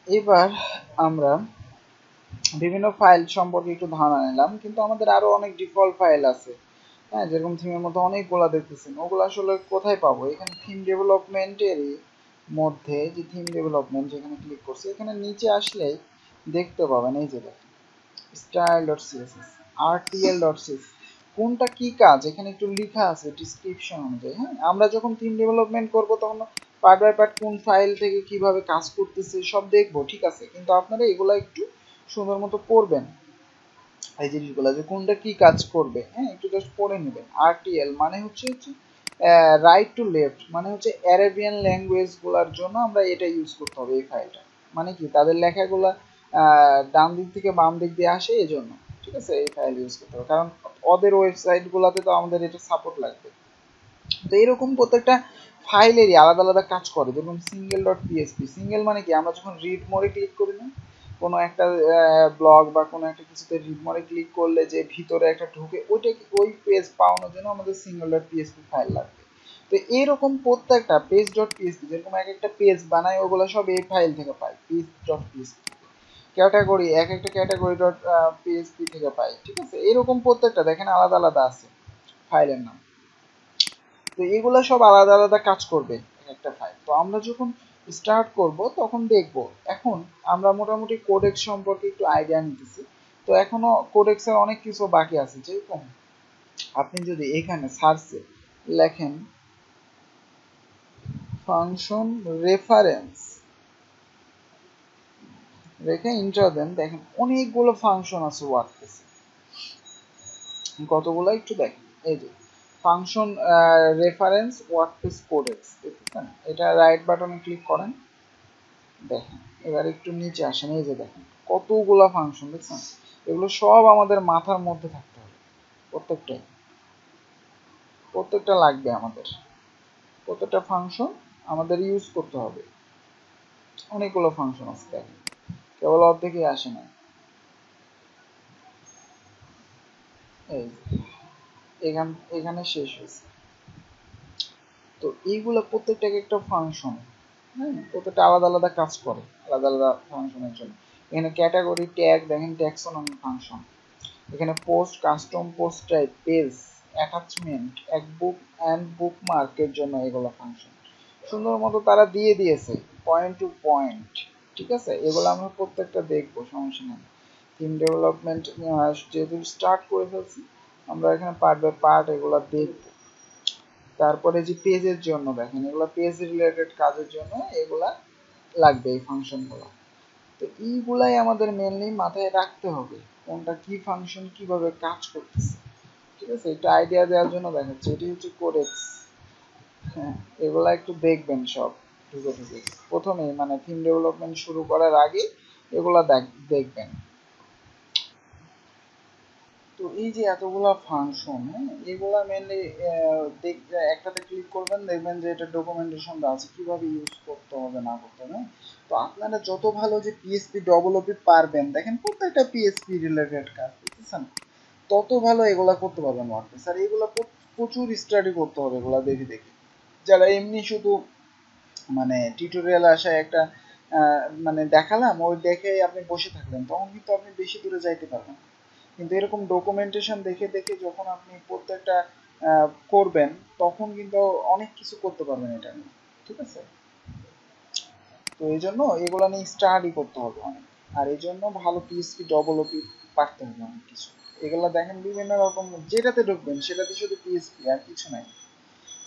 এবার আমরা বিভিন্ন ফাইল সম্পর্কে একটু ধারণা নিলাম, কিন্তু আমাদের আরো অনেক ডিফল্ট ফাইল আছে। হ্যাঁ, যেরকম থিমের মধ্যে অনেকগুলা দেখতেছেন, ওগুলো আসলে কোথায় পাবো? এখানে থিম ডেভেলপমেন্টেরই মধ্যে যে থিম ডেভেলপমেন্ট, যেখানে ক্লিক করছি এখানে নিচে আসলেই দেখতে পাবেন, এই যে দেখেন style.css, rtl.css, কোনটা কি কাজ এখানে একটু লেখা আছে ডিসক্রিপশন অনুযায়ী। হ্যাঁ, আমরা যখন থিম ডেভেলপমেন্ট করব তখন পার্ট বাই পার্ট কোন ফাইল থেকে কিভাবে কাজ করতেছে সব দেখবো, ঠিক আছে, কিন্তু আপনারা এগুলা একটু সুন্দর মতো পড়বেন, এই জিনিসগুলো যে কোনটা কি কাজ করবে। হ্যাঁ, একটু জাস্ট পড়ে নেবেন। আরটিএল মানে হচ্ছে রাইট টু লেফট, মানে হচ্ছে অ্যারাবিয়ান ল্যাঙ্গুয়েজ গুলার জন্য আমরা এটা ইউজ করতে হবে এই ফাইলটা। মানে কি, তাদের লেখাগুলা ডান দিক থেকে বাম দিক দিয়ে আসে, এই জন্য ঠিক আছে এই ফাইল ইউজ করতে হবে, কারণ ওদের ওয়েবসাইট গুলাতে তো আমাদের এটা সাপোর্ট লাগবে। তো এরকম প্রত্যেকটা ফাইলেরই আলাদা আলাদা কাজ করে। যেরকম সিঙ্গেল ডট পিএসপি, সিঙ্গেল মানে কি, আমরা যখন রিড মোডে ক্লিক করি না কোনো একটা ব্লগ বা কোনো একটা কিছুতে, রিড মোডে ক্লিক করলে যে ভিতরে একটা ঢুকে, ওইটা ওই পেজ পাওয়ানোর জন্য আমাদের সিঙ্গেল ডট পিএসপি ফাইল লাগবে। তো এইরকম প্রত্যেকটা পেজ ডট পিএসপি, যেরকম এক একটা পেজ বানায় ওগুলো সব এই ফাইল থেকে পাই, পেজ ডট পিএসপি। ক্যাটাগরি, এক একটা ক্যাটাগরি ডট পিএসপি থেকে পাই, ঠিক আছে। এরকম প্রত্যেকটা দেখেন আলাদা আলাদা আছে ফাইলের নাম। তো এগুলো সব আলাদা আলাদা কাজ করবে একটা ফাইল। তো আমরা যখন স্টার্ট করব তখন দেখব। এখন আমরা মোটামুটি কোডেক্স সম্পর্কে একটু আইডিয়া নিতেছি। তো এখনো কোডেক্সের অনেক কিছু বাকি আছে। যেরকম আপনি যদি এখানে সার্চে লেখেন ফাংশন রেফারেন্স, রেখে ইন্টার দেন, দেখেন অনেকগুলো ফাংশন আছে ওয়ার্ডপ্রেসে। কতগুলো একটু দেখেন, এই যে ফাংশন রেফারেন্স ওয়ার্ডপ্রেস কোডেক্স, দেখতেছেন? এটা রাইট বাটনে ক্লিক করেন, দেখেন এবার একটু নিচে আসেন, এই যে দেখেন কতগুলা ফাংশন, দেখছেন? এগুলো সব আমাদের মাথার মধ্যে থাকতে হবে, প্রত্যেকটাই, প্রত্যেকটা লাগবে আমাদের, প্রত্যেকটা ফাংশন আমাদের ইউজ করতে হবে। অনেকগুলো ফাংশন আছে দেখেন, কেবল অর্ধেকই আসে না। এই এখানে শেষ হয়েছে। তো এইগুলো প্রত্যেকটা একটা ফাংশন, হ্যাঁ, প্রত্যেকটা আলাদা আলাদা কাজ করে আলাদা আলাদা ফাংশনের জন্য। এখানে ক্যাটাগরি, ট্যাগ দেখেন, ট্যাক্সোনমি ফাংশন। এখানে post, custom post type, page, attachment, এক বুক অ্যান্ড বুকমার্কের জন্য এগুলো ফাংশন সুন্দর মতো তারা দিয়ে দিয়েছে, পয়েন্ট টু পয়েন্ট, ঠিক আছে। এগুলো আমরা প্রত্যেকটা দেখবো, সমস্যা নেই। টিম ডেভেলপমেন্ট যেহেতু স্টার্ট করে ফেলছি, আমরা এখানে পার্ট বাই পার্ট এগুলো দেখবো। তারপরে যে পেজের জন্য দেখেন, এগুলো পেজ রিলেটেড কাজের জন্য এগুলা লাগবে এই ফাংশনগুলো। তো এইগুলাই আমাদের মেনলি মাথায় রাখতে হবে, কোনটা কি ফাংশন কিভাবে কাজ করতেছে, ঠিক আছে। একটু আইডিয়া দেওয়ার জন্য দেখাচ্ছি, এটি হচ্ছে কোডেক্স। হ্যাঁ, এগুলা একটু দেখবেন সব ঢুকে ঢুকে, প্রথমেই মানে থিম ডেভেলপমেন্ট শুরু করার আগে এগুলা দেখবেন। তো এই যে এতগুলা ফাংশন, হ্যাঁ, এগুলা মেনলি একটাতে ক্লিক করবেন, দেখবেন যে এটা ডকুমেন্টেশনটা আছে কিভাবে ইউজ করতে হবে না করতে হবে। তো আপনারা যত ভালো যে পিএসপি ডেভেলপই পারবেন, দেখেন প্রত্যেকটা পিএসপি রিলেটেড কাজ, বুঝতেছেন, তত ভালো এগুলা করতে পারবেন ওয়ার্ডপ্রেস। আর এগুলা প্রচুর স্টাডি করতে হবে এগুলা দেখে দেখে। যারা এমনি শুধু মানে টিউটোরিয়াল আসায় একটা মানে দেখালাম, ওই দেখে আপনি বসে থাকলেন, তখন কিন্তু আপনি বেশি দূরে যাইতে পারবেন। কিন্তু এরকম ডকুমেন্টেশন দেখে দেখে যখন আপনি প্রত্যেকটা করবেন, তখন কিন্তু অনেক কিছু করতে পারবেন এটা নিয়ে, ঠিক আছে। তো এই জন্য এগুলো নিয়ে স্টাডি করতে হবে অনেক। আর এই জন্য ভালো পিএসপি ডেভেলপই পারতে হবে অনেক কিছু। এগুলো দেখেন বিভিন্ন রকম, যেটাতে ঢুকবেন সেটাতে শুধু পিএসপি আর কিছু নাই।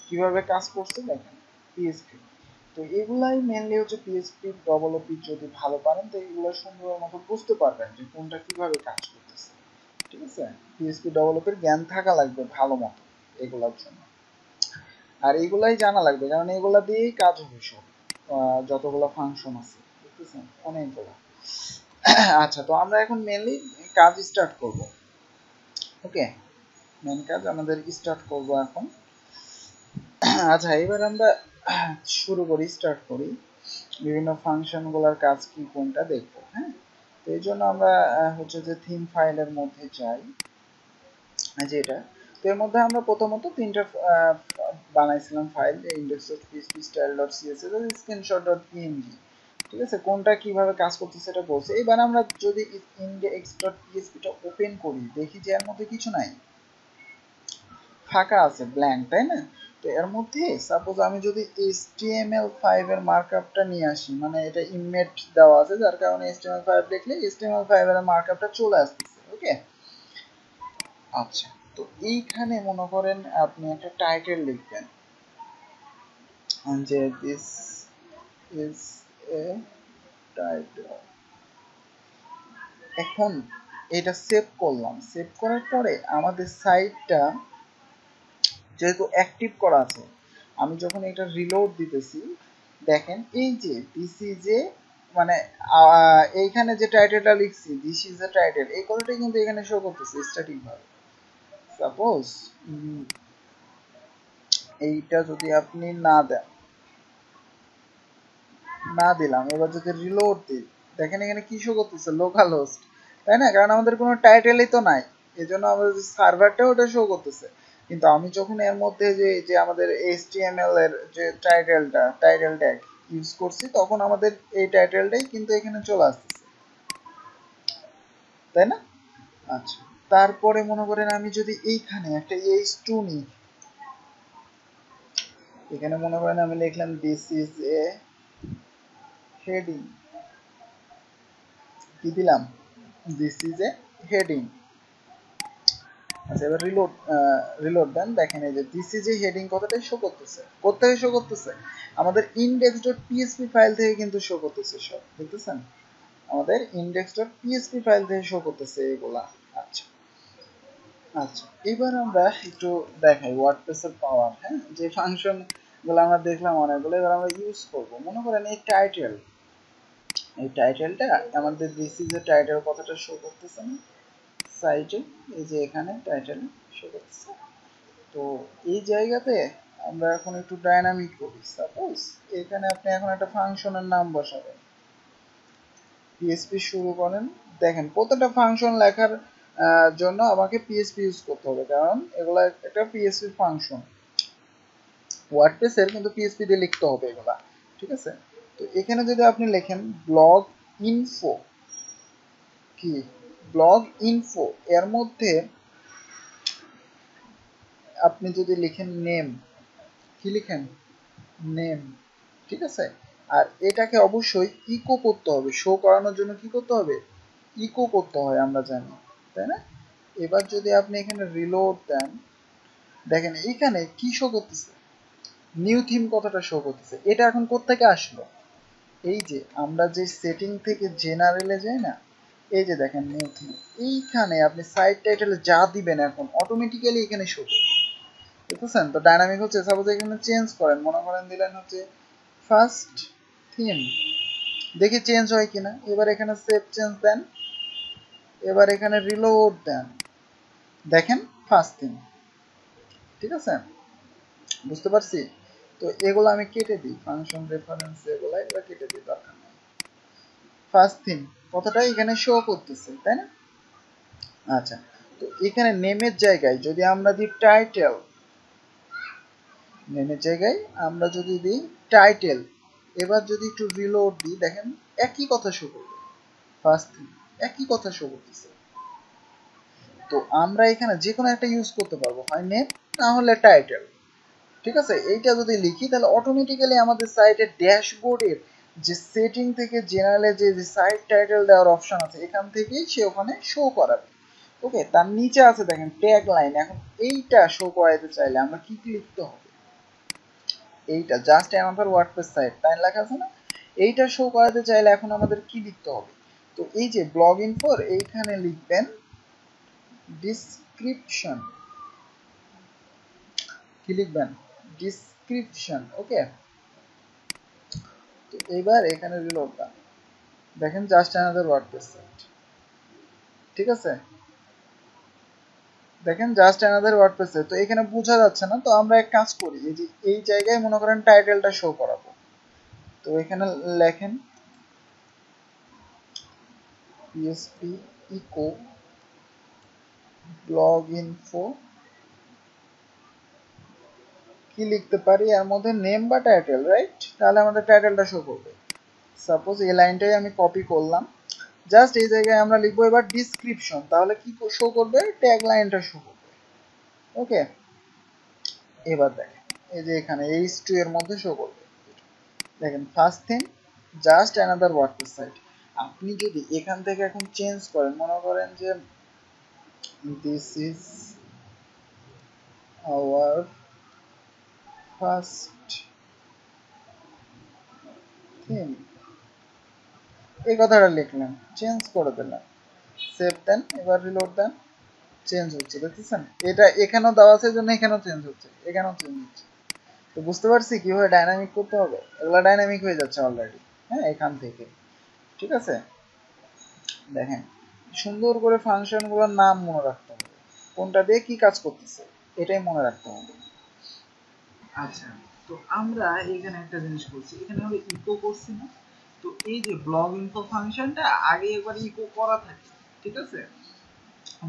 কিভাবে কাজ করছে দেখেন, পিএসপি। তো এগুলাই মেনলি হচ্ছে পিএসপি ডেভেলপি, যদি ভালো পারেন তো এগুলো সুন্দর মতো বুঝতে পারবেন যে কোনটা কিভাবে কাজ করতেছে, ঠিক আছে। পিএসপি ডেভেলপের জ্ঞান থাকা লাগবে ভালো মতো এগুলোর জন্য। আর এগুলাই জানা লাগবে, কারণ এগুলা দিয়েই কাজ হবে সব, যতগুলো ফাংশন আছে, বুঝতেছেন, অনেকগুলো। আচ্ছা, তো আমরা এখন মেনলি কাজ স্টার্ট করব। ওকে, মেন কাজ আমাদের স্টার্ট করব এখন। আচ্ছা, এবার আমরা শুরু করি, স্টার্ট করি, বিভিন্ন ফাংশনগুলোর কাজ কি কোনটা দেখবো। হ্যাঁ, তো এই জন্য আমরা হচ্ছে যে থিম ফাইলের মধ্যে যাই, যেটা, তো এর মধ্যে আমরা প্রথমত তিনটা বানাইছিলাম ফাইল, index.php, style.css আর screenshot.png। ঠিক আছে, কোনটা কিভাবে কাজ করতেছে সেটা বলছে। এবার আমরা যদি index.php-টা ওপেন করি, দেখি যে এর মধ্যে কিছু নাই, ফাঁকা আছে, ব্ল্যাঙ্ক, তাই না? তো এর মধ্যে সাপোজ আমি যদি HTML5 এর মার্কআপটা নিয়ে আসি, মানে এটা ইমেট দেওয়া আছে যার কারণে HTML5 লিখলে HTML5 এর মার্কআপটা চলে আসতেছে। ওকে, আচ্ছা, তো এইখানে মনে করেন আপনি একটা টাইটেল লিখবেন যে দিস ইজ এ টাইটেল। এখন এটা সেভ করলাম, সেভ করার পরে আমাদের সাইটটা যেহেতু অ্যাক্টিভ করা আছে, আমি যখন এটা রিলোড দিতেছি, দেখেন এই যে দিস ইজ এ, মানে এইখানে যে টাইটেলটা লিখছি দিস ইজ এ টাইটেল, এই কথাটাই কিন্তু এখানে শো করতেছে স্ট্যাটিক ভাবে। সাপোজ এইটা যদি আপনি না দিলাম, এবার যদি রিলোড দিই, দেখেন এখানে কি শো করতেছে, লোকাল হোস্ট, তাই না? কারণ আমাদের কোনো টাইটেলই তো নাই, এই জন্য আমাদের সার্ভারটা ওটা শো করতেছে। কিন্তু আমি যখন এর মধ্যে যে যে আমাদের HTML এর যে টাইটেল ট্যাগ ইউজ করছি, তখন আমাদের এই টাইটেলটাই কিন্তু এখানে চলে আসতেছে, তাই না? আচ্ছা, তারপরে মনে করেন আমি যদি এইখানে একটা h2 নিই, এখানে মনে করেন আমি লিখলাম দিস ইজ এ হেডিং, কি দিলাম, দিস ইজ এ হেডিং। আচ্ছা, এবার রিলোড দেন, দেখেন এই যে দিস ইজ এ হেডিং কথাটাই শো করতেছে। কোথায় শো করতেছে? আমাদের index.php ফাইল থেকে কিন্তু শো করতেছে, সব দেখতেছেন, আমাদের index.php ফাইল থেকে শো করতেছে এগুলা। আচ্ছা আচ্ছা, এবার আমরা একটু দেখাই ওয়ার্ডপ্রেস এর পাওয়ার। হ্যাঁ, যে ফাংশন গুলো আমরা দেখলাম অনেকগুলো, এবার আমরা ইউজ করব। মনে করেন এই টাইটেলটা আমাদের দিস ইজ এ টাইটেল কথাটা শো করতেছে না সাইটে, এই যে এখানে টাইটেল শো করতেছে। তো এই জায়গাতে আমরা এখন একটু ডাইনামিক করি। সাপোজ এখানে আপনি এখন একটা ফাংশনের নাম বসাবেন, পিএসপি শুরু করেন। দেখেন প্রত্যেকটা ফাংশন লেখার জন্য আমাকে পিএসপি ইউজ করতে হবে, কারণ এগুলা একটা পিএসপি ফাংশন ওয়ার্ডপ্রেস এর, কিন্তু পিএসপি দিয়ে লিখতে হবে এগুলা। ঠিক আছে, তো এখানে যদি আপনি লেখেন ব্লগ ইনফো, কি ব্লগ ইনফো, এর মধ্যে আপনি যদি লিখেন নেম, কি লিখেন, নেম, ঠিক আছে। আর এটাকে অবশ্যই ইকো করতে হবে, শো করানোর জন্য কি করতে হবে, ইকো করতে হয়, আমরা জানি, তাই না? এবার যদি আপনি এখানে রিলোড দেন, দেখেন এখানে কি শো করতেছে, নিউ থিম কথাটা শো করতেছে। এটা এখন কোত্থেকে আসলো, এই যে আমরা যে সেটিং থেকে জেনারেলে যাই না, এই যে দেখেন নিউ থিম, এইখানে আপনি সাইট টাইটেলে যা দিবেন এখন অটোমেটিক্যালি এখানে শো করবে, বুঝতেছেন? তো ডাইনামিক হচ্ছে, সাপোজ এখানে চেঞ্জ করেন, মনে করেন দিলেন হচ্ছে ফার্স্ট থিম, দেখি চেঞ্জ হয় কিনা। এবার এখানে সেভ চেঞ্জ দেন, এবার এখানে রিলোড দেন, দেখেন ফার্স্ট থিম। ঠিক আছে, বুঝতে পারছি? তো এগুলো আমি কেটে দিই, ফাংশন রেফারেন্স এগুলো কেটে দিই, দরকার নেই। ফার্স্ট থিম কতটা এখানে শো করতেছে, তাই না? আচ্ছা, তো এখানে নেমের জায়গায় যদি আমরা দিই টাইটেল, নেমের জায়গায় আমরা যদি দিই টাইটেল, এবার যদি একটু রিলোড দিই, দেখেন একই কথা শো করবে, ফার্স্ট থিম একই কথা শো করতেছে। তো আমরা এখানে যে কোনো একটা ইউজ করতে পারবো, হয় নেম না হলে টাইটেল। ঠিক আছে, এইটা যদি লিখি তাহলে অটোমেটিক্যালি আমাদের সাইটের ড্যাশবোর্ডের যে সেটিং থেকে জেনারেলে যে সাইট টাইটেল দেওয়ার অপশন আছে, এখান থেকেই সে ওখানে শো করাবে। ওকে, তার নিচে আছে দেখেন ট্যাগ লাইন। এখন এইটা শো করাইতে চাইলে আমরা কি কি লিখতে হবে, এইটা জাস্ট অ্যানাদার ওয়ার্ডপ্রেস সাইট তাই লেখা আছে না, এইটা শো করাতে চাইলে এখন আমাদের কি লিখতে হবে, তো এই যে ব্লগ ইনফোর এইখানে লিখবেন ডিসক্রিপশন, কি লিখবেন, ডিসক্রিপশন। ওকে, তো এবার এখানে রিলোড দেন, দেখেন জাস্ট অ্যানাদার ওয়ার্ডপ্রেস সাইট। ঠিক আছে, দেখেন জাস্ট অ্যানাদার ওয়ার্ডপ্রেস সাইট। তো এখানে বোঝা যাচ্ছে না, তো আমরা এক কাজ করি, এই যে এই জায়গায় মনে করেন টাইটেলটা শো করাবো, তো এখানে লেখেন পিএসপি ইকো ব্লগ ইনফো, কি লিখতে পারি এর মধ্যে, নেম বা টাইটেল, রাইট? তাহলে আমাদের টাইটেলটা শো করবে। সাপোজ এই লাইনটাই আমি কপি করলাম, জাস্ট এই জায়গায় আমরা লিখবো এবার ডিসক্রিপশন, তাহলে কি শো করবে, ট্যাগ লাইনটা শো করবে। ওকে, এবার দেখেন এই যে এখানে H2 এর মধ্যে শো করবে। দেখেন first thing just another WordPress site. আপনি যদি এখান থেকে এখন চেঞ্জ করেন, মনে করেন যে this is our first theme, এই কথাটা লিখলেন, চেঞ্জ করে দিলাম, সেভ দেন, এবার রিলোড দেন, চেঞ্জ হচ্ছে, দেখতেছেন? এটা এখানেও দেওয়া আছে জন্য এখানেও চেঞ্জ হচ্ছে, এখানেও চেঞ্জ হচ্ছে। তো বুঝতে পারছি কিভাবে ডাইনামিক করতে হবে, এগুলা ডাইনামিক হয়ে যাচ্ছে অলরেডি, হ্যাঁ, এখান থেকে। ঠিক আছে, দেখেন সুন্দর করে ফাংশনগুলোর নাম মনে রাখতে হবে, কোনটা দিয়ে কি কাজ করতেছে এটাই মনে রাখতে হবে। আচ্ছা, তো আমরা এখানে একটা জিনিস করছি, এখানে আমরা ইকো করছি না, তো এই যে ব্লগ ইনফো ফাংশনটা আগে একবার ইকো করা থাকে, ঠিক আছে?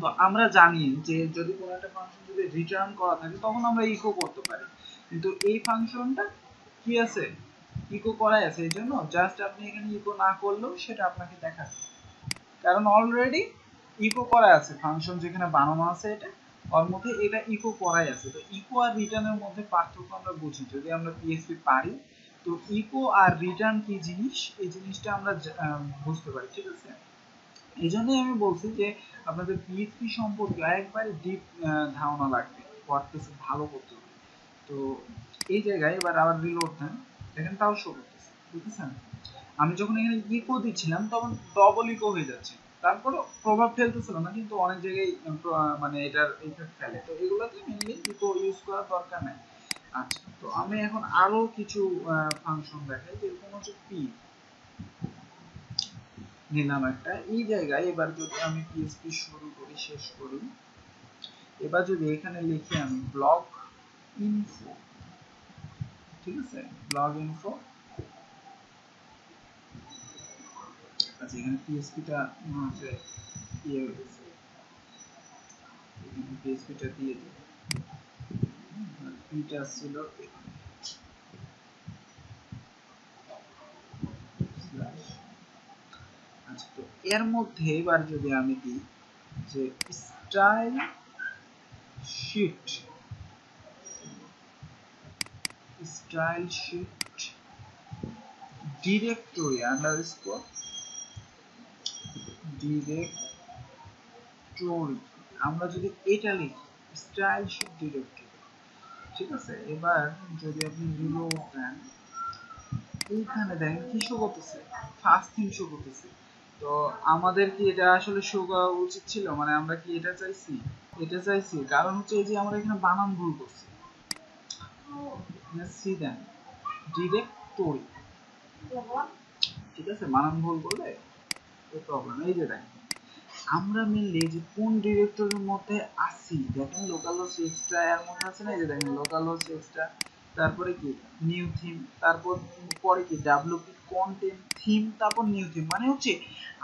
তো আমরা জানি যে যদি কোনো একটা ফাংশন যদি রিটার্ন করা থাকে তখন আমরা ইকো করতে পারি, কিন্তু এই ফাংশনটা কি আছে, ইকো করাই আছে, এই জন্য জাস্ট আপনি এখানে ইকো না করলেও সেটা আপনাকে দেখাবে, কারণ অলরেডি ইকো করা আছে, ফাংশন যেখানে বানানো আছে এটা ওর মধ্যে এটা ইকো করাই আছে। তো ইকো আর রিটার্নের মধ্যে পার্থক্য আমরা বুঝি যদি আমরা পিএইচপি পারি, তো ইকো আর রিটার্ন কি জিনিস এই জিনিসটা আমরা বুঝতে পারি, ঠিক আছে? এই জন্যই আমি বলছি যে আপনাদের পিএইচপি সম্পর্কে একবারে ডিপ ধারণা লাগবে, ওয়ার্ডপ্রেসে ভালো করতে হবে। তো এই জায়গায় এবার আবার রিলোড দেন, দেখেন তাও শো করতেছে, বুঝতেছেন? আমি যখন এখানে ইকো দিচ্ছিলাম তখন ডবল ইকো হয়ে যাচ্ছে, তারপরও প্রভাব ফেলতেছিল না, কিন্তু অনেক জায়গায় মানে এটার ইফেক্ট ফেলে, তো এগুলোতে মেইনলি ইকো ইউজ করার দরকার নাই। আচ্ছা, তো আমি এখন আরো কিছু ফাংশন দেখাই, যেরকম হচ্ছে পি নিলাম একটা, এই জায়গায় এবার যদি আমি পিএইচপি শুরু করি শেষ করি, এবার যদি এখানে লিখি আমি ব্লগ ইনফো, ঠিক আছে, ব্লগ ইনফো। আচ্ছা, এখানে পিএইচপিটা হচ্ছে ইয়ে হয়ে গেছে, এখানে পিএইচপিটা দিয়ে দিই, পিটা ছিল স্ল্যাশ। আচ্ছা, তো এর মধ্যে এবার যদি আমি দিই যে style sheet, style sheet directory underscore directory, আমরা যদি এটা লিখি স্টাইল শিট ডিরেক্টরি, ঠিক আছে? এবার যদি আপনি রিলোড দেন, এইখানে দেখেন কি শো করতেছে, ফার্স্ট থিং শো করতেছে। তো আমাদের কি এটা আসলে শো করা উচিত ছিল, মানে আমরা কি এটা চাইছি? এটা চাইছি, কারণ হচ্ছে এই যে আমরা এখানে বানান ভুল করছি, সি দেন ডিরেক্টরি, ঠিক আছে? বানান ভুল করলে এই প্রবলেম। এই যে দেখেন আমরা মেনলি যে কোন ডিরেক্টরির মধ্যে আছি, দেখেন লোকাল হোস্ট এক্সট্রা এর মধ্যে আছে না, এই যে দেখেন লোকাল হোস্ট এক্সট্রা, তারপরে কি নিউ থিম, তারপর পরে কি ডাব্লিউপি কন্টেন্ট থিম, তারপর নিউ থিম, মানে হচ্ছে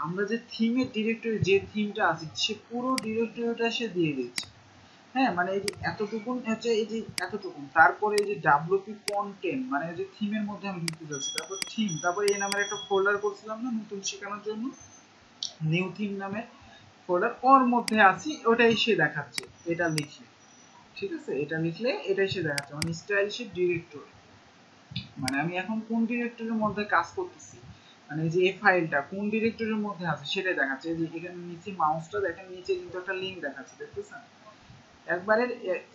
আমরা যে থিমের ডিরেক্টরি যে থিমটা আছে সে পুরো ডিরেক্টরিটা সে দিয়ে দিচ্ছে, হ্যাঁ, মানে এই যে এতটুকুন হচ্ছে, এই যে এতটুকুন, তারপরে এই যে ডাব্লিউপি কন্টেন্ট মানে এই যে থিমের মধ্যে আমি ঢুকতে যাচ্ছি, তারপর থিম, তারপর এই নামের একটা ফোল্ডার করছিলাম না নতুন শেখানোর জন্য, নিউ থিম নামে ফোল্ডার, ওর মধ্যে আছি, ওটাই সে দেখাচ্ছে এটা লিখলে, ঠিক আছে? এটা লিখলে এটাই সে দেখাচ্ছে, মানে স্টাইল শিট ডিরেক্টরি, মানে আমি এখন কোন ডিরেক্টরির মধ্যে কাজ করতেছি, মানে এই যে এই ফাইলটা কোন ডিরেক্টরির মধ্যে আছে সেটাই দেখাচ্ছে। এই যে এখানে নিচে মাউসটা দেখেন, নিচে কিন্তু একটা লিংক দেখাচ্ছে, দেখতেছেন? একবারে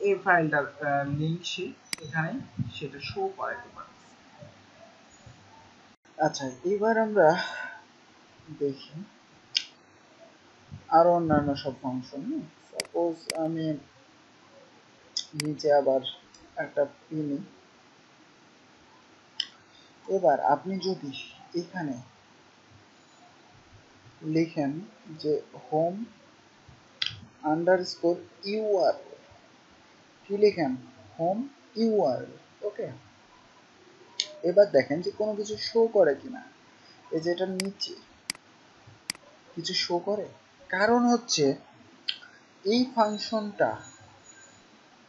এই ফাইলটার লিংক সে এখানে সেটা শো করাইতে পারে। আচ্ছা, এবার আমরা দেখি আরো অন্যান্য সব ফাংশন। সাপোজ আমি নিচে আবার একটা পি নিই, এবার আপনি যদি এখানে লিখেন যে হোম আন্ডারস্কোর ইউআর, কি লিখেন, হোম ইউআর, ওকে। এবার দেখেন যে কোনো কিছু শো করে কিনা, এই যে এটার নিচে কিছু শো করে, কারণ হচ্ছে এই ফাংশনটা,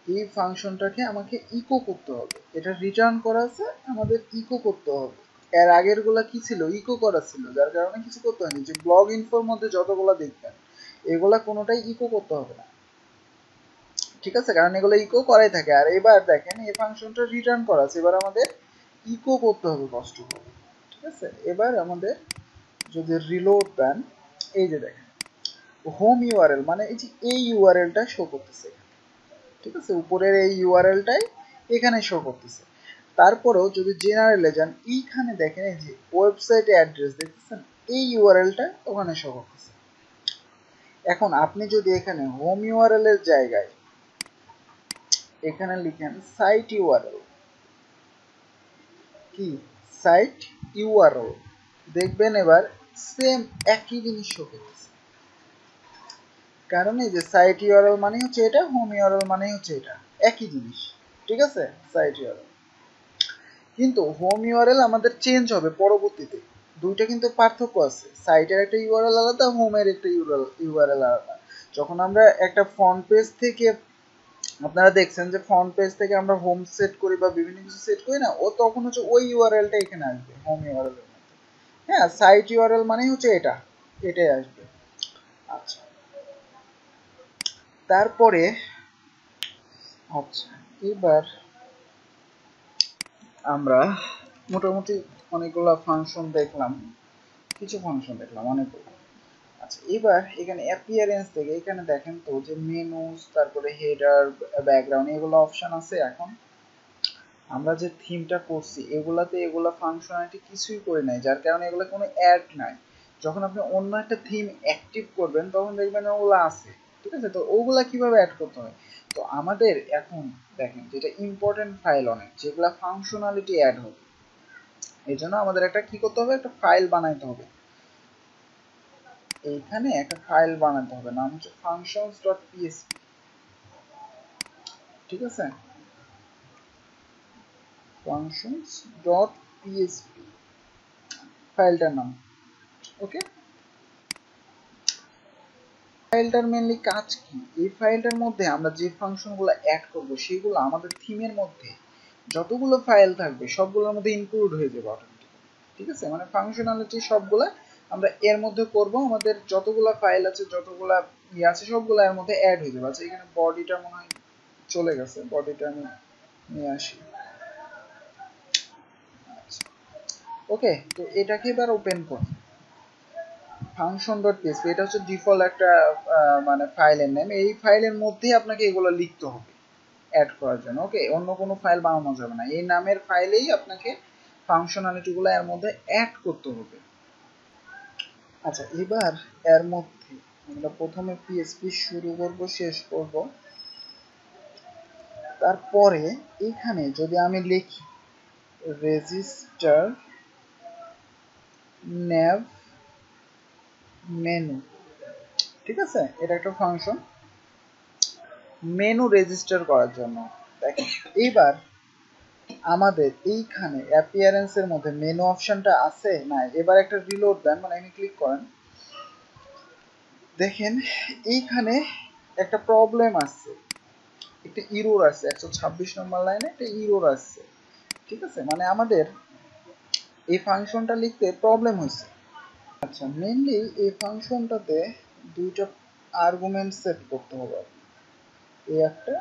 এই ফাংশনটাকে আমাকে ইকো করতে হবে, এটা রিটার্ন করা আছে, আমাদের ইকো করতে হবে, এর আগের গুলা কি ছিল, ইকো করা ছিল, যার কারণে কিছু করতে হয়নি। যে ব্লগ ইনফোর মধ্যে যতগুলা দেখবেন এগুলা কোনোটাই ইকো করতে হবে না, ঠিক আছে, কারণ এগুলো ইকো করাই থাকে। আর এবার দেখেন এই ফাংশনটা রিটার্ন করা আছে, এবার আমাদের ইকো করতে হবে কষ্ট করে, ঠিক আছে। এবার আমাদের যদি রিলোড দেন, এই যে দেখেন হোম ইউআরএল মানে এই যে এই ইউআরএলটা শো করতেছে, ঠিক আছে, উপরের এই ইউআরএলটাই এখানে শো করতেছে। তারপরেও যদি জেনারেলে যান, এইখানে দেখেন এই যে ওয়েবসাইট অ্যাড্রেস দেখতেছেন, এই ইউআরএলটা ওখানে শো করতেছে। এখন আপনি যদি এখানে হোম ইউআরএল এর জায়গায় এখানে লিখেন সাইট ইউআরএল, কি সাইট ইউআরএল, দেখবেন এবার সেম একই জিনিস শো করতেছে। কারণ এই যে সাইট ইউআরএল মানে হচ্ছে এটা, হোম ইউআরএল মানে হচ্ছে এটা, একই জিনিস, ঠিক আছে, সাইট ইউআরএল। কিন্তু হোম ইউআরএল আমাদের চেঞ্জ হবে পরবর্তীতে, দুইটা কিন্তু পার্থক্য আছে, সাইটের একটা ইউআরএল আলাদা, হোমের একটা ইউআরএল আলাদা। যখন আমরা একটা ফ্রন্ট পেজ থেকে, আপনারা দেখছেন যে ফ্রন্ট পেজ থেকে আমরা হোম সেট করি বা বিভিন্ন কিছু সেট করি না, ও তখন হচ্ছে ওই ইউআরএলটা এখানে আসবে হোম ইউআরএল এর মধ্যে। হ্যাঁ, সাইট ইউআরএল মানে হচ্ছে এটা, এটাই আসবে। আচ্ছা, তারপরে আচ্ছা এবার আমরা মোটামুটি অনেকগুলো ফাংশন দেখলাম, কিছু ফাংশন দেখলাম অনেকগুলো। আচ্ছা, এবার এখানে অ্যাপিয়ারেন্স থেকে এখানে দেখেন তো যে মেনুস, তারপরে হেডার, ব্যাকগ্রাউন্ড, এগুলো অপশন আছে। এখন আমরা যে থিমটা করছি এগুলাতে এগুলা ফাংশনালিটি কিছুই করে নাই, যার কারণে এগুলো কোনো অ্যাড নাই। যখন আপনি অন্য একটা থিম অ্যাক্টিভ করবেন তখন দেখবেন ওগুলো আছে, ঠিক আছে। তো ওগুলা কিভাবে অ্যাড করতে হয়, তো আমাদের এখন দেখেন যেটা ইম্পর্টেন্ট ফাইল অনেক, যেগুলা ফাংশনালিটি অ্যাড হবে, এই জন্য আমাদের একটা কি করতে হবে, একটা ফাইল বানাইতে হবে। এইখানে একটা ফাইল বানাতে হবে, নাম হচ্ছে functions.psp, ঠিক আছে, functions.psp ফাইলটার নাম। ওকে, ফাইলটার মেনলি কাজ কি, এই ফাইলটার মধ্যে আমরা যে ফাংশনগুলো অ্যাড করব সেগুলো আমাদের থিমের মধ্যে যতগুলো ফাইল থাকবে সবগুলোর মধ্যে ইনক্লুড হয়ে যাবে অটোমেটিক্যালি, ঠিক আছে। মানে ফাংশনালিটি সবগুলা আমরা এর মধ্যে করব, আমাদের যতগুলা ফাইল আছে, যতগুলা ইয়ে আছে, সবগুলো এর মধ্যে অ্যাড হয়ে যাবে। আচ্ছা, এখানে বডিটা মনে হয় চলে গেছে, বডিটা আমি নিয়ে আসি। আচ্ছা, ওকে, তো এটাকে এবার ওপেন করি। function.php এটা হচ্ছে ডিফল্ট একটা মানে ফাইলের নেম, এই ফাইলের মধ্যে আপনাকে এগুলো লিখতে হবে অ্যাড করার জন্য। ওকে, অন্য কোনো ফাইল বানানো যাবে না, এই নামের ফাইলেই আপনাকে ফাংশনালিটি গুলো এর মধ্যে অ্যাড করতে হবে। আচ্ছা, এবার এর মধ্যে আমরা প্রথমে পিএসপি শুরু করব, শেষ করব। তারপরে এখানে যদি আমি লিখি রেজিস্টার nav মেনু, ঠিক আছে, এটা একটা ফাংশন মেনু রেজিস্টার করার জন্য। দেখেন এইবার আমাদের এইখানে অ্যাপিয়ারেন্স এর মধ্যে মেনু অপশনটা আছে না, এবার একটা রিলোড দেন, মানে আমি ক্লিক করেন, দেখেন এইখানে একটা প্রবলেম আছে, একটা ইরর আছে, 126 নম্বর লাইনে একটা ইরর আছে, ঠিক আছে, মানে আমাদের এই ফাংশনটা লিখতে প্রবলেম হয়েছে। আচ্ছা, মেইনলি এই ফাংশনটাতে দুইটা আর্গুমেন্ট সেট করতে হবে, এই একটা,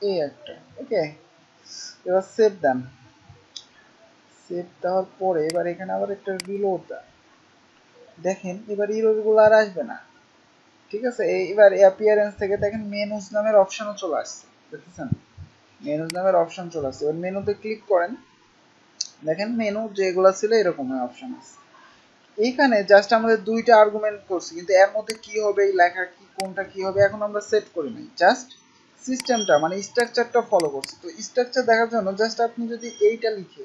এই একটা। ওকে, এবার সেভ দেন, সেভ দেওয়ার পরে এবার এখানে আবার একটা রিলোড দেন, দেখেন এবার ইররগুলো আর আসবে না, ঠিক আছে। এবার অ্যাপিয়ারেন্স থেকে দেখেন মেনুস নামের অপশনও চলে আসছে, দেখতেছেন মেনুস নামের অপশন চলে আসছে। এবার মেনুতে ক্লিক করেন, দেখেন মেনু যেগুলো ছিল এরকম অপশন আছে। এইখানে জাস্ট আমাদের দুইটা আর্গুমেন্ট করছি, কিন্তু এর মধ্যে কি হবে, এই লেখা কি, কোনটা কি হবে এখন আমরা সেট করি নাই, জাস্ট সিস্টেমটা মানে স্ট্রাকচারটা ফলো করছি। তো স্ট্রাকচার দেখার জন্য জাস্ট আপনি যদি এইটা লিখে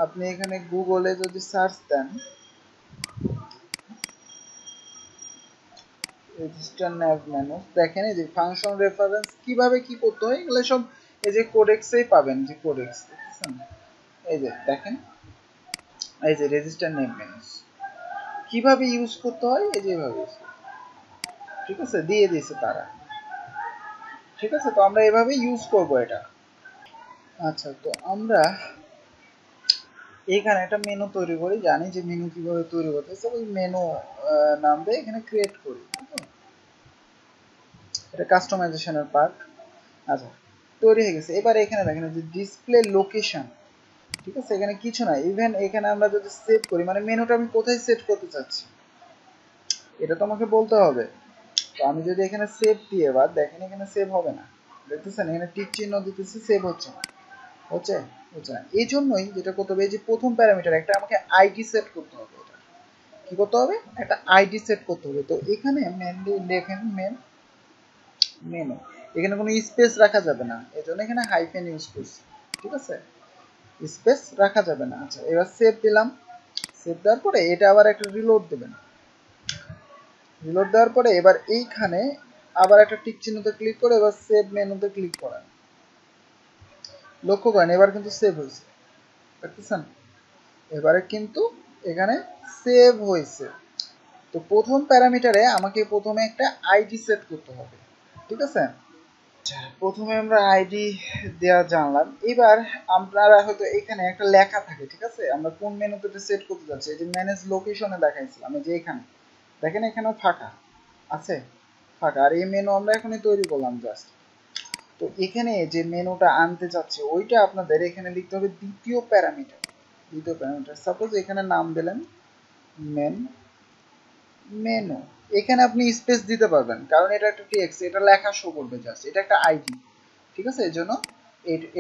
আপনি এখানে গুগলে যদি সার্চ দেন রেজিস্টার nav মেনু, দেখেন এই যে ফাংশন রেফারেন্স কিভাবে কি করতে হয় এগুলো সব এই যে কোডেক্সেই পাবেন, যে কোডেক্স দেখছেন, এই যে দেখেন এই যে রেজিস্টার nav মেনুস কিভাবে ইউজ করতে হয়, এই যে এভাবে ইউজ করতে হয়, ঠিক আছে, দিয়ে দিয়েছে তারা, ঠিক আছে। তো আমরা এভাবে ইউজ করব এটা। আচ্ছা, তো আমরা এখানে একটা মেনু তৈরি করি, জানি যে মেনু কিভাবে তৈরি করতে হবে। সাপোজ মেনু নাম দিয়ে এখানে ক্রিয়েট করি। এটা কাস্টমাইজেশনের পার্ট। আচ্ছা, তৈরি হয়ে গেছে। এবার এখানে দেখেন যে ডিসপ্লে লোকেশন, ঠিক আছে, এখানে কিছু নাই। ইভেন এখানে আমরা যদি সেভ করি, মানে মেনুটা আমি কোথায় সেট করতে চাচ্ছি এটা তোমাকে বলতে হবে। তো আমি যদি এখানে সেভ দিয়ে, এবার দেখেন এখানে সেভ হবে না, দেখতেছেন এখানে টিক চিহ্ন দিতেছি, সেভ হচ্ছে না, হচ্ছে হচ্ছে না। এই জন্যই যেটা করতে হবে, এই যে প্রথম প্যারামিটার একটা আমাকে আইডি সেট করতে হবে। এটা কি করতে হবে, একটা আইডি সেট করতে হবে। তো এখানে মেনলি দেখেন মেনু, এখানে কোনো স্পেস রাখা যাবে না, এই জন্য এখানে হাইফেন ইউজ করছি, ঠিক আছে, স্পেস রাখা যাবে না। আচ্ছা, এবার সেভ দিলাম। সেভ দেওয়ার পরে এটা আবার একটা রিলোড দেবেন। রিলোড দেওয়ার পরে এবার এইখানে আবার একটা টিক চিহ্নতে ক্লিক করে এবার সেভ মেনুতে ক্লিক করেন। লক্ষ্য করেন এবার কিন্তু সেভ হয়েছে, দেখতেছেন, এবারে কিন্তু এখানে সেভ হয়েছে। তো প্রথম প্যারামিটারে আমাকে প্রথমে একটা আইডি সেট করতে হবে, ঠিক আছে। প্রথমে আমরা আইডি দেওয়া জানলাম। এবার আপনারা হয়তো এখানে একটা লেখা থাকে, ঠিক আছে, আমরা কোন মেনুতে সেট করতে যাচ্ছি। এই যে ম্যানেজ লোকেশনে দেখাইছিলাম, এই যে এখানে দেখেন এখানেও ফাঁকা আছে, ফাঁকা। আর এই মেনু আমরা এখনই তৈরি করলাম জাস্ট। তো এখানে যে মেনুটা আনতে চাচ্ছে ওইটা আপনাদের এখানে লিখতে হবে দ্বিতীয় প্যারামিটার। দ্বিতীয় প্যারামিটার সাপোজ এখানে নাম দিলেন মেন মেনু। এখানে আপনি স্পেস দিতে পারবেন, কারণ এটা একটা টেক্সট, এটা লেখা শো করবে জাস্ট, এটা একটা আইডি, ঠিক আছে, এর জন্য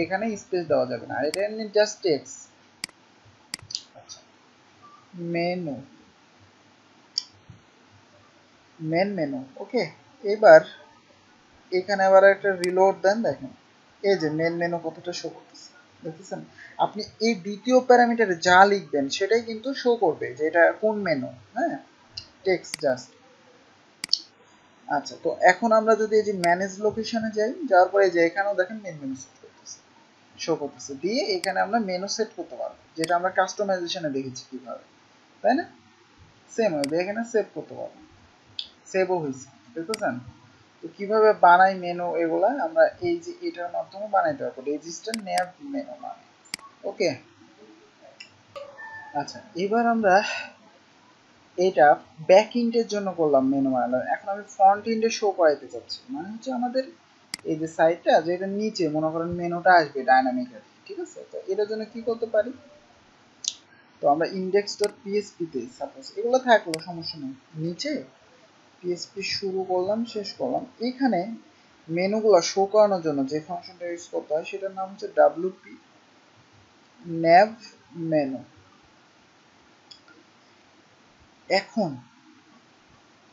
এখানে স্পেস দেওয়া যাবে না, আর এটা এমনি জাস্ট টেক্সট। আচ্ছা, মেনু, মেনু, ওকে। এবার এখানে আবার একটা রিলোড দেন, দেখেন এই যে মেনু কতটা শো করতেছে, দেখতেছেন। আপনি এই দ্বিতীয় প্যারামিটারে যা লিখবেন সেটাই কিন্তু শো করবে যে এটা কোন মেনু, হ্যাঁ, টেক্সট জাস্ট। আচ্ছা, তো এখন আমরা যদি এই যে ম্যানেজ লোকেশনে যাই, যাওয়ার পরে যে এখানেও দেখেন মেনু সেট করতেছে, শো করতেছে, দিয়ে এখানে আমরা মেনু সেট করতে পারবো, যেটা আমরা কাস্টমাইজেশনে দেখেছি কিভাবে, তাই না। সেম হবে, এখানে সেভ করতে পারবো, সেভও হয়েছে, দেখতেছেন। তো কিভাবে বানাই মেনু এগুলা আমরা এই যে এটার মাধ্যমে বানাইতে পারবো, রেজিস্টার নেভ মেনু মানে, ওকে। আচ্ছা, এবার আমরা এটা ব্যাক ইন্টের জন্য করলাম মেনু বানালাম। এখন আমি ফ্রন্ট ইন্ডে শো করাইতে চাচ্ছি, মানে হচ্ছে আমাদের এই যে সাইটটা যেটা নিচে মনে করেন মেনুটা আসবে ডায়নামিক্যালি, ঠিক আছে। তো এটার জন্য কি করতে পারি, তো আমরা ইন্ডেক্স ডট পিএসপি তে সাপোজ এগুলো থাকলো, সমস্যা নেই, নিচে পিএসপি শুরু করলাম, শেষ করলাম। এখানে মেনুগুলো শো করানোর জন্য যে ফাংশনটা ইউজ করতে হয় সেটার নাম হচ্ছে ডাব্লিউপি nav মেনু। এখন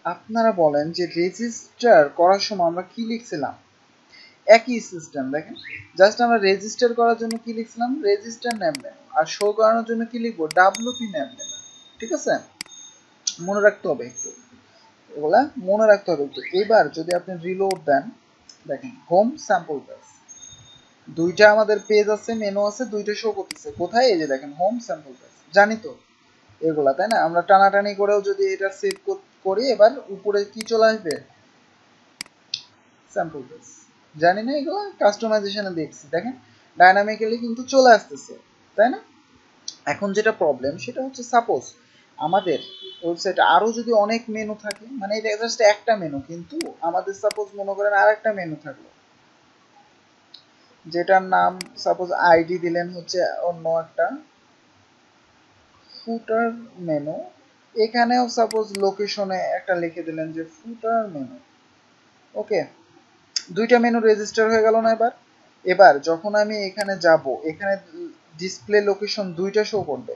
আপনারা বলেন যে রেজিস্টার করার সময় আমরা কি লিখছিলাম, একই সিস্টেম দেখেন, জাস্ট আমরা রেজিস্টার করার জন্য কি লিখছিলাম, রেজিস্টার নেম মেনু, আর শো করানোর জন্য কি লিখবো, ডাব্লিউপি নেম মেনু, ঠিক আছে। মনে রাখতে হবে একটু, এগুলা মনে রাখতে হবে একটু। এবার যদি আপনি রিলোড দেন, দেখেন হোম স্যাম্পল পেজ, দুইটা আমাদের পেজ আছে, মেনু আছে, দুইটা শো করতেছে কোথায়, এই যে দেখেন হোম স্যাম্পল পেজ, জানি তো এগুলা, তাই না। আমরা টানাটানি করেও যদি এটা সেভ করি, এবার উপরে কি চলে আসবে, স্যাম্পল পেজ, জানি না, এগুলো কাস্টমাইজেশনে দেখছি, দেখেন ডায়নামিক্যালি কিন্তু চলে আসতেছে, তাই না। এখন যেটা প্রবলেম সেটা হচ্ছে সাপোজ আমাদের ওয়েবসাইটে আরো যদি অনেক মেনু থাকে, মানে এটা জাস্ট একটা মেনু, কিন্তু আমাদের সাপোজ মনে করেন আর একটা মেনু থাকলো যেটার নাম সাপোজ আইডি দিলেন হচ্ছে অন্য একটা ফুটার মেনু, এখানেও সাপোজ লোকেশনে একটা লিখে দিলেন যে ফুটার মেনু, ওকে। দুইটা মেনু রেজিস্টার হয়ে গেল না। এবার এবার যখন আমি এখানে যাব, এখানে ডিসপ্লে লোকেশন দুইটা শো করবে,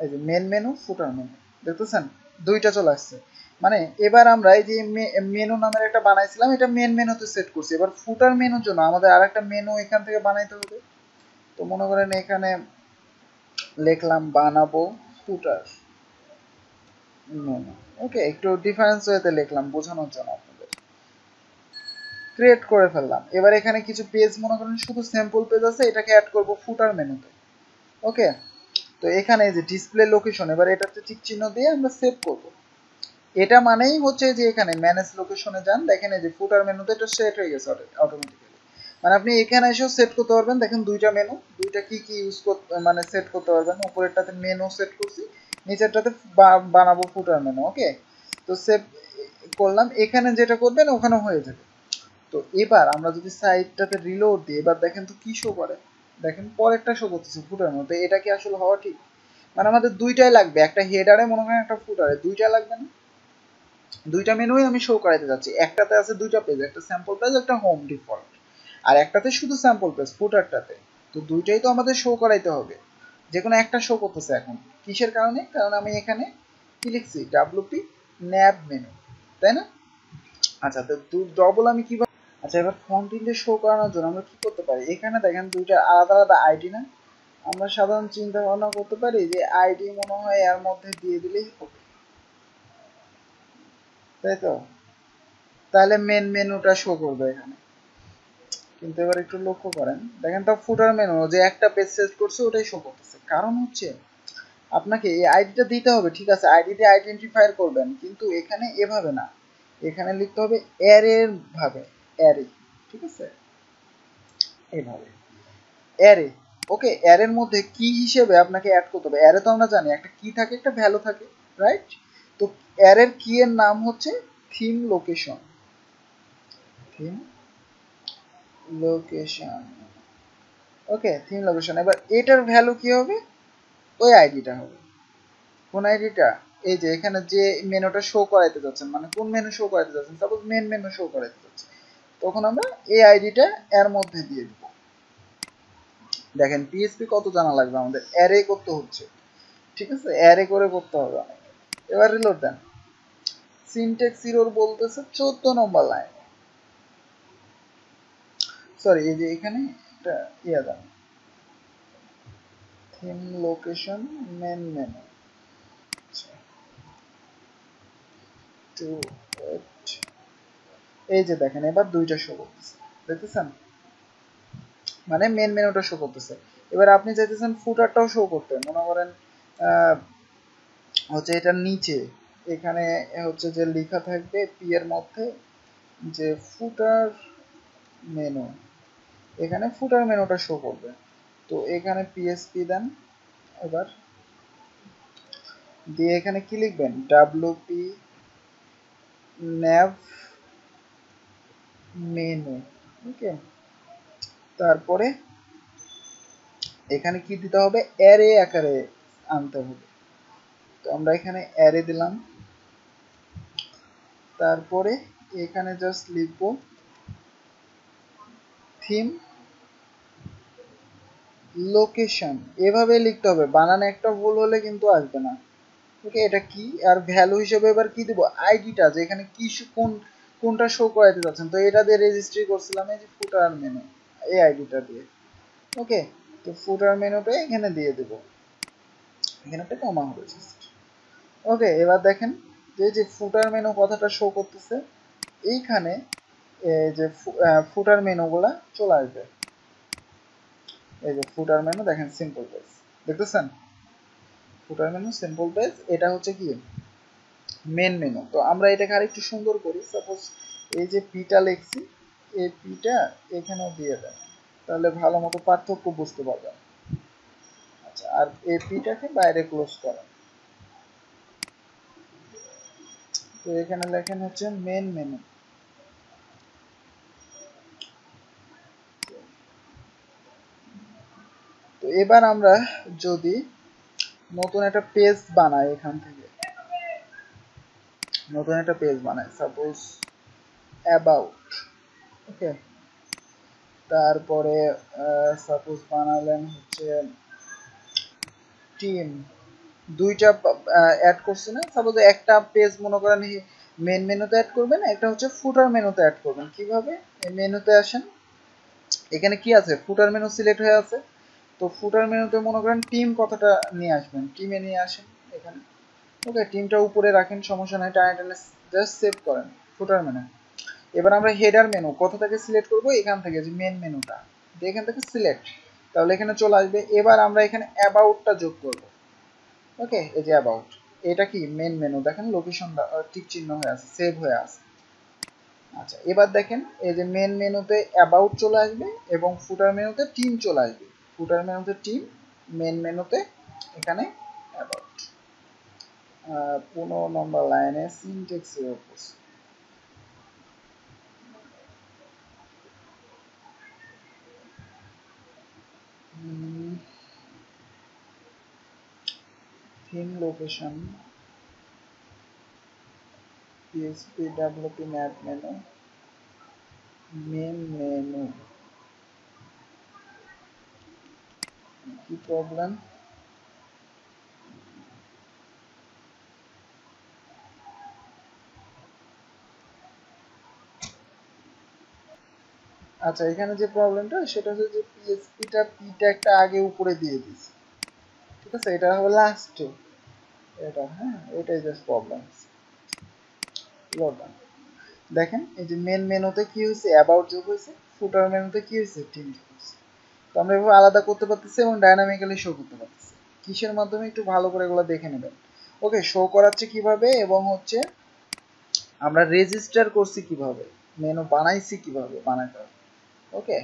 এই যে মেন মেনু, ফুটার মেনু, দেখতেছেন দুইটা চলে আসছে। মানে এবার আমরা এই যে মেনু নামের একটা বানাইছিলাম, এটা মেন মেনুতে সেট করছি। এবার ফুটার মেনুর জন্য আমাদের আরেকটা মেনু এখান থেকে বানাইতে হবে। তো মনে করেন এখানে লিখলাম বানাবো ফুটার মেনু, ওকে, একটু ডিফারেন্স ওয়েতে লিখলাম বোঝানোর জন্য আপনাদের, ক্রিয়েট করে ফেললাম। এবার এখানে কিছু পেজ মনে করেন শুধু স্যাম্পল পেজ আছে, এটাকে অ্যাড করব ফুটার মেনুতে, ওকে। তো এখানে যে ডিসপ্লে লোকেশন, এবার এটাতে টিক চিহ্ন দিয়ে আমরা সেভ করব। এটা মানেই হচ্ছে যে এখানে ম্যানেজ লোকেশনে যান, দেখেন এই যে ফুটার মেনুতে এটা সেট হয়ে গেছে অটোমেটিক্যালি। মানে আপনি এখানে এসেও সেট করতে পারবেন। দেখেন দুইটা মেনু, দুইটা কি কি ইউজ করতে মানে সেট করতে পারবেন। উপরেরটাতে মেনু সেট করছি, নিচেরটাতে বানাবো ফুটার মেনু। ওকে, তো সেভ করলাম। এখানে যেটা করবেন ওখানে হয়ে যাবে। তো এবার আমরা যদি সাইটটাতে রিলোড দিই, এবার দেখেন তো কি শো করে। দেখেন পরেরটা শো করতেছে ফুটার মেনু। তো এটা কি আসলে হওয়া ঠিক? মানে আমাদের দুইটাই লাগবে, একটা হেডারে মনে করেন একটা ফুটারে, দুইটা লাগবে না? দুইটা মেনুই আমি শো করাইতে যাচ্ছি। একটাতে আছে দুইটা পেজ, একটা স্যাম্পল পেজ, একটা হোম ডিফল্ট, আর একটাতে শুধু স্যাম্পল পেজ ফুটারটাতে। তো দুইটাই তো আমাদের শো করাইতে হবে, যে কোনো একটা শো করতেছে এখন। কিসের কারণে? কারণ আমি এখানে কি লিখছি, ডাব্লুপি ন্যাব মেনু, তাই না? আচ্ছা, তো ডবল আমি কিভাবে, আচ্ছা এবার ফন্ট ইন্ডে শো করানোর জন্য আমরা কি করতে পারি? এখানে দেখেন দুইটা আলাদা আলাদা আইডি না? আমরা সাধারণ চিন্তা ভাবনা করতে পারি যে আইডি মনে হয় এর মধ্যে দিয়ে দিলেই হবে, তাই তো? তাহলে মেন মেনুটা শো করবে এখানে। কিন্তু এবার একটু লক্ষ্য করেন, দেখেন তো ফুটার মেনু যে একটা পেজ সেট করছে ওটাই শো করতেছে। কারণ হচ্ছে আপনাকে এই আইডিটা দিতে হবে, ঠিক আছে, আইডি দিয়ে আইডেন্টিফায়ার করবেন, কিন্তু এখানে এভাবে না, এখানে লিখতে হবে অ্যারের ভাবে, অ্যারে, ঠিক আছে, এইভাবে অ্যারে। ওকে, অ্যারের মধ্যে কি হিসেবে আপনাকে অ্যাড করতে হবে? অ্যারে তো আমরা জানি একটা কি থাকে, একটা ভ্যালু থাকে, রাইট? তো অ্যারের কি এর নাম হচ্ছে থিম লোকেশন, থিম লোকেশন। ওকে, থিম লোকেশন। এবার এটার ভ্যালু কি হবে? ওই আইডিটা হবে। কোন আইডিটা? এই যে এখানে যে মেনুটা শো করাইতে যাচ্ছেন, মানে কোন মেনু শো করাইতে যাচ্ছেন, সাপোজ মেন মেনু শো করাইতে যাচ্ছেন, তখন আমরা এই আইডিটা এর মধ্যে দিয়ে দিব। দেখেন পিএসপি কত জানা লাগবে আমাদের, অ্যারে করতে হচ্ছে, ঠিক আছে, অ্যারে করে করতে হবে অনেক। এবার রিলোড দেন, সিনট্যাক্স এরর বলতেছে 14 নম্বর লাইন, সরি এই যে এখানে একটা ইয়া দেন, theme location main menu two, এই যে দেখেন এবার দুইটা শো করতেছে, দেখতেছেন? মানে মেন মেনুটা শো করতেছে। এবার আপনি চাইতেছেন ফুটারটাও শো করতে, মনে করেন হচ্ছে এটার নিচে এখানে হচ্ছে যে লেখা থাকবে পি এর মধ্যে যে ফুটার মেনু, এখানে ফুটার মেনুটা শো করবে। তো এখানে পিএসপি দেন, এবার দিয়ে এখানে কি লিখবেন, ডাব্লুপি ন্যাভ মেনু। ওকে, তারপরে এখানে কি দিতে হবে, অ্যারে আকারে আনতে হবে। তো আমরা এখানে অ্যারে দিলাম, তারপরে এখানে জাস্ট লিখবো থিম লোকেশন, এভাবে লিখতে হবে, বানানে একটা ভুল হলে কিন্তু আসবে না। ওকে, এটা কি, আর ভ্যালু হিসেবে এবার কি দিব, আইডিটা, যে এখানে কি কোনটা শো করাইতে যাচ্ছেন। তো এটা দিয়ে রেজিস্ট্রি করছিলাম এই যে ফুটার মেনু, এই আইডিটা দিয়ে। ওকে, তো ফুটার মেনুটা এখানে দিয়ে দেব, এখানে একটা কমা হবে জাস্ট। ওকে, এবার দেখেন যে ফুটার মেনু কথাটা শো করতেছে এইখানে, এই যে ফুটার মেনুগুলা চলে আসবে। এই যে ফুটার মেনু দেখেন, সিম্পল পেজ, দেখতেছেন? ফুটার মেনু সিম্পল পেজ, এটা হচ্ছে কি মেন মেনু। তো আমরা এটাকে আরেকটু সুন্দর করি, সাপোজ এই যে পিটা লিখছি, এই পিটা এখানেও দিয়ে দেন, তাহলে ভালো মতো পার্থক্য বুঝতে পারবেন। আচ্ছা, আর এই পিটাকে বাইরে ক্লোজ করেন। তো এখানে লেখেন হচ্ছে মেন মেনু। তো এবার আমরা যদি নতুন একটা পেজ বানাই, এখান থেকে নতুন একটা পেজ বানাই, সাপোজ অ্যাবাউট। ওকে, তারপরে সাপোজ বানালেন হচ্ছে টিম, দুইটা অ্যাড করছি না, সাপোজ একটা পেজ মনে করেন মেন মেনুতে অ্যাড করবেন, একটা হচ্ছে ফুটার মেনুতে অ্যাড করবেন। কিভাবে? এই মেনুতে আসেন, এখানে কি আছে, ফুটার মেনু সিলেক্ট হয়ে আছে। তো ফুটার মেনুতে মনে করেন টিম কথাটা নিয়ে আসবেন, টিমে নিয়ে আসেন এখানে। ওকে, টিমটা উপরে রাখেন, সমস্যা নাই, টানে টানে জাস্ট সেভ করেন ফুটার মেনু। এবার আমরা হেডার মেনু কোথা থেকে সিলেক্ট করব, এখান থেকে, যে মেন মেনুটা, এখান থেকে সিলেক্ট, তাহলে এখানে চলে আসবে। এবার আমরা এখানে অ্যাবাউটটা যোগ করব। ওকে, এই যে অ্যাবাউট, এটা কি মেন মেনু, দেখেন লোকেশনটা টিক চিহ্ন হয়ে আছে, সেভ হয়ে আছে। আচ্ছা এবার দেখেন এই যে মেন মেনুতে অ্যাবাউট চলে আসবে এবং ফুটার মেনুতে টিম চলে আসবে। ফুটার মেনুতে টিম, মেন মেনুতে এখানে অ্যাবাউট। 15 নম্বর লাইনে সিনট্যাক্সের উপর theme location PSP developing add menu main menu কি প্রবলেম? আচ্ছা এখানে যে প্রবলেমটা সেটা হচ্ছে যে পিএসপিটা পি ট্যাগটা আগে উপরে দিয়ে দিয়েছে, ঠিক আছে, এটা হবে লাস্টে এটা, হ্যাঁ এটাই জাস্ট প্রবলেম। দেখেন এই যে মেন মেনুতে কি হয়েছে, অ্যাবাউট যোগ হয়েছে, ফুটার মেনুতে কি হয়েছে, টিম যোগ হয়েছে। তো আমরা এভাবে আলাদা করতে পারতেছি এবং ডাইনামিক্যালি শো করতে পারতেছি। কিসের মাধ্যমে একটু ভালো করে এগুলো দেখে নেবেন। ওকে, শো করাচ্ছে কিভাবে এবং হচ্ছে আমরা রেজিস্টার করছি কিভাবে, মেনু বানাইছি কিভাবে বানাতে হবে। ওকে।